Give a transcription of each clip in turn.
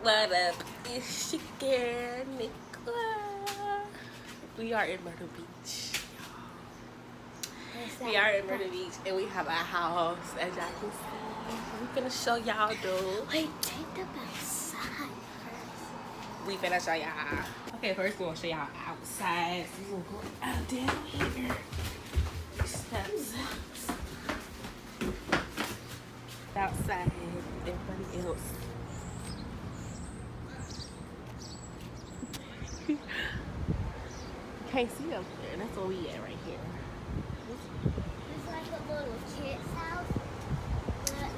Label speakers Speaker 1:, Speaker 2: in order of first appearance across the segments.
Speaker 1: What up? It's your girl, Nicola. We are in Myrtle Beach. We are in Myrtle Beach and we have a house, as y'all can see. We're gonna show y'all though.
Speaker 2: Wait, take them outside first.
Speaker 1: We finna show y'all. Okay, first we're gonna show y'all outside. So we're gonna go out down here. Steps. Outside, everybody else. You can't see up there. That's where we at right here.
Speaker 2: It's like a little kid's house.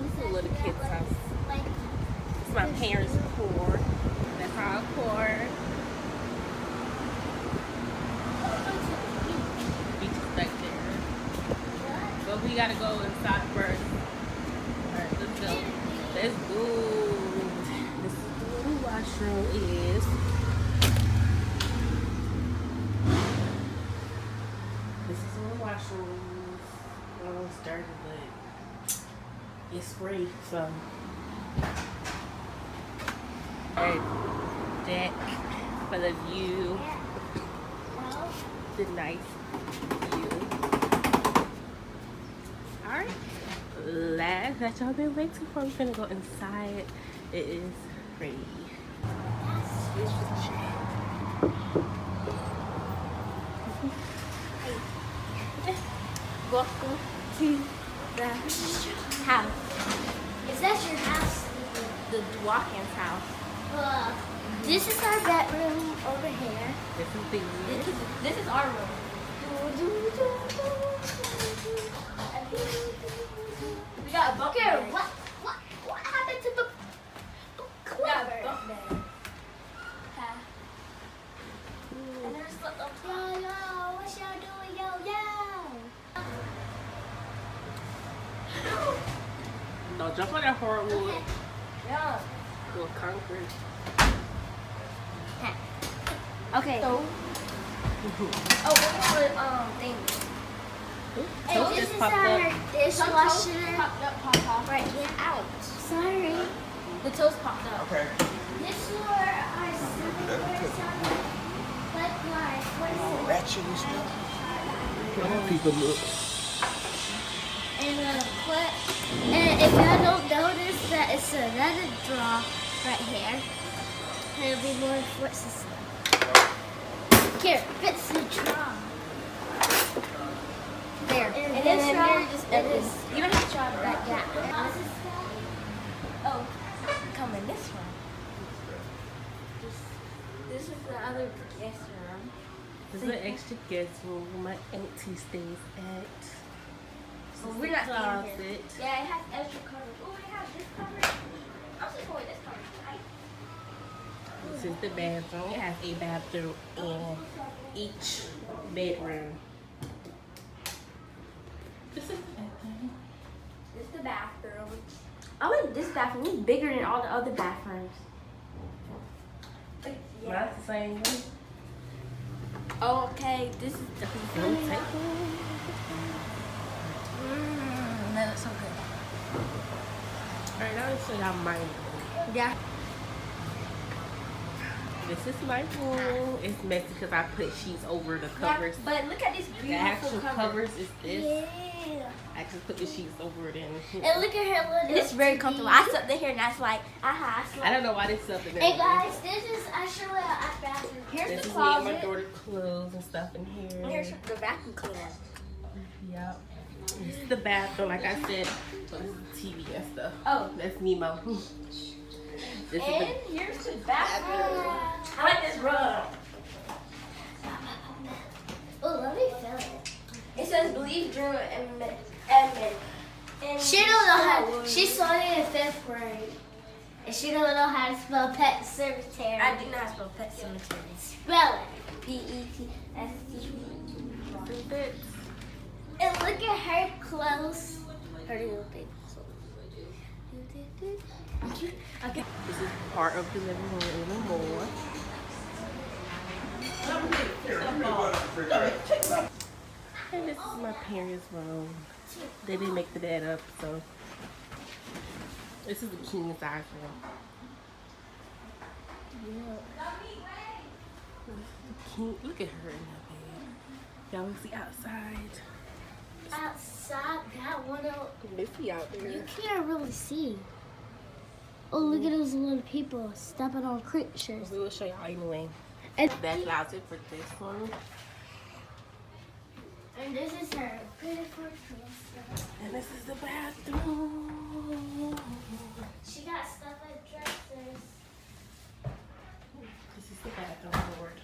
Speaker 1: It's a little kid's house.
Speaker 2: Like,
Speaker 1: It's my parents' core. That's our core. Beach is back there. But we gotta go inside first. Alright, let's go. Let's go. This is where the washroom is. This is where the washroom is. Almost dirty, but it's free, so. Alright, deck for the view. The nice view. Alright. Last that y'all been waiting for. We're gonna go inside. It is pretty. Welcome to the house.
Speaker 2: is that your house?
Speaker 1: The Watkins house.
Speaker 2: This is our bedroom over here.
Speaker 1: This is the
Speaker 2: This is our room. We got a bunk bed. What happened to the cupboard? Bunk bed. And there's yo, what y'all doing, yo?
Speaker 1: Don't jump on that hardwood.
Speaker 2: Yeah.
Speaker 1: Little concrete.
Speaker 2: Okay. So, what thing? And
Speaker 1: Toast
Speaker 2: this
Speaker 1: just
Speaker 2: is
Speaker 1: popped
Speaker 2: our
Speaker 1: up.
Speaker 2: dishwasher
Speaker 3: Popped off.
Speaker 2: right here. Out. Sorry.
Speaker 3: The toast popped up.
Speaker 4: Okay.
Speaker 2: This is where our silverware what is it?
Speaker 4: Ratchet and stuff.
Speaker 1: People look.
Speaker 2: And if y'all don't notice that it's another drawer right here, there'll be more forts and stuff. Here, fits the drawer. There. And this drawer,
Speaker 3: You don't have to try it back.
Speaker 2: yeah.
Speaker 3: Oh, come in this one. This is the other guest room.
Speaker 1: This is an extra guest room where my auntie stays at.
Speaker 3: Well, we're not staying here.
Speaker 1: Closet.
Speaker 3: Yeah, it has extra covers. Oh, it has this cover. I'm just going this cover.
Speaker 1: This is the bathroom. It has a bathroom in each bedroom. This is the bathroom.
Speaker 3: This is the bathroom. I think this bathroom is bigger than all the other bathrooms.
Speaker 1: Not the same way.
Speaker 3: Oh, okay. This is the
Speaker 1: Don't take it.
Speaker 3: that looks so good.
Speaker 1: Alright, now let's show y'all my room.
Speaker 3: Yeah.
Speaker 1: This is my room. It's messy because I put sheets over the covers.
Speaker 3: Yeah, but look at these
Speaker 1: The
Speaker 3: beautiful
Speaker 1: actual covers is this.
Speaker 2: Yeah.
Speaker 1: I actually put the sheets over it in.
Speaker 2: And look at her little.
Speaker 3: And it's very comfortable. I slept in here and that's like,
Speaker 2: I
Speaker 1: I don't know why this stuff in there.
Speaker 2: Hey guys, this is actually our bathroom.
Speaker 3: here's
Speaker 1: This
Speaker 3: the
Speaker 1: is me and my
Speaker 3: closet.
Speaker 1: daughter's clothes and stuff in here.
Speaker 3: And here's the vacuum cleaner.
Speaker 1: Yep. This is the bathroom, like I said. So this is the TV and stuff.
Speaker 3: Oh.
Speaker 1: That's Nemo. This
Speaker 3: And
Speaker 1: is
Speaker 3: here's the bathroom. I like this rug.
Speaker 2: Oh, let me feel it.
Speaker 3: It says believe, dream, and
Speaker 2: She don't know how. She started in 5th grade, and she don't know how to spell pet cemetery.
Speaker 3: I do not spell pet cemetery.
Speaker 2: Spell it. P-E-T-S-C.
Speaker 1: it.
Speaker 2: And clothes. Her little baby clothes. Okay.
Speaker 1: This is part of the living room even more. And this is my parents' room. They didn't make the bed up, so this is the king size room. Yeah. Look at her in that bed. Y'all see outside.
Speaker 2: Outside, that one out.
Speaker 1: Missy out there.
Speaker 2: You can't really see. Oh, look at those little people stepping on creatures.
Speaker 1: We will show y'all anyway.
Speaker 2: And
Speaker 1: That's closet for this one.
Speaker 2: And this is her beautiful dresser.
Speaker 1: And this is the bathroom.
Speaker 2: She got stuff like dressers.
Speaker 1: This is the bathroom, Lord.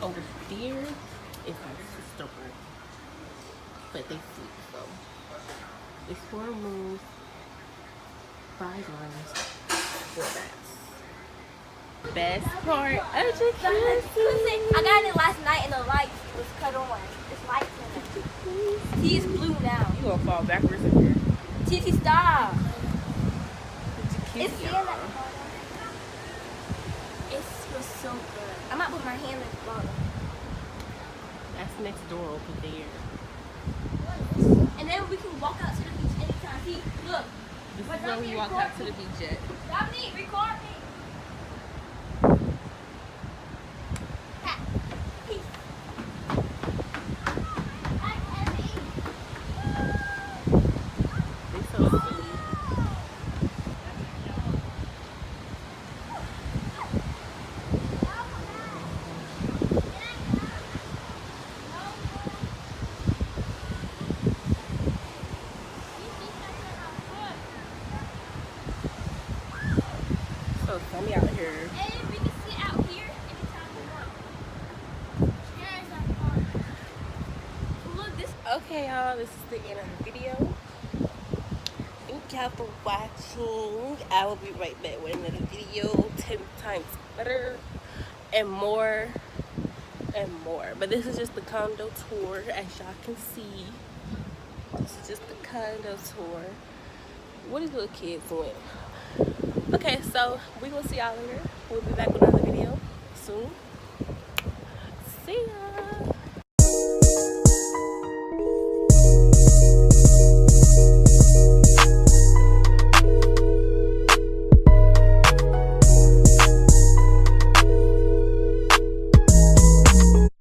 Speaker 1: Over there is my sister room, but they sleep, so it's 4 rooms, 5 rooms, 4 baths. Best part of your
Speaker 3: Listen, I got in it last night and the light was cut on. It's light in it. He's blue now.
Speaker 1: You gonna fall backwards in here.
Speaker 3: TT, stop.
Speaker 1: It's
Speaker 3: It's in that corner. It was so good. I might put my hand in the bottom.
Speaker 1: That's next door over there.
Speaker 3: And then we can walk out to the beach anytime. See, look.
Speaker 1: This is where we walk out to the beach at.
Speaker 3: Dominique, record me.
Speaker 1: They so sweet. So sunny out here.
Speaker 3: And we can sit out here anytime we want. Here's our park. Look, this.
Speaker 1: Okay, y'all, this is the end of the video. Thank y'all for watching. I will be right back with another video 10 times better and more and more. But this is just the condo tour, as y'all can see. This is just the condo tour. What are these little kids doing? Okay, so we will see y'all later. We'll be back with another video soon. See ya.